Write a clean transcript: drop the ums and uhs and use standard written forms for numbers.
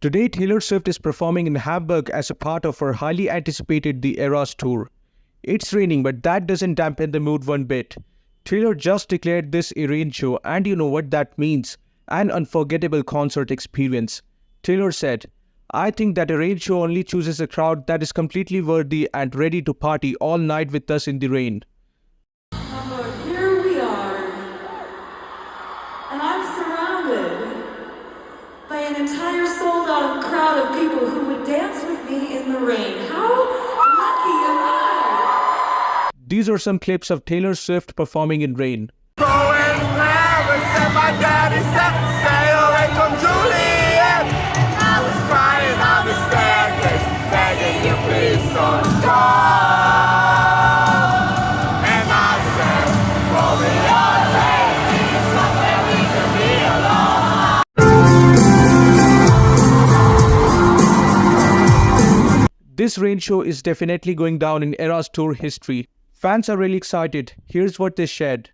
Today, Taylor Swift is performing in Hamburg as a part of her highly anticipated The Eras tour. It's raining, but that doesn't dampen the mood one bit. Taylor just declared this a rain show, and you know what that means: an unforgettable concert experience. Taylor said, "I think that a rain show only chooses a crowd that is completely worthy and ready to party all night with us in the rain." Here we are, and I'm surrounded by an entire sold-out crowd of people who would dance with me in the rain. How lucky am I? These are some clips of Taylor Swift performing in rain. This rain show is definitely going down in Eras tour history. Fans are really excited. Here's what they shared.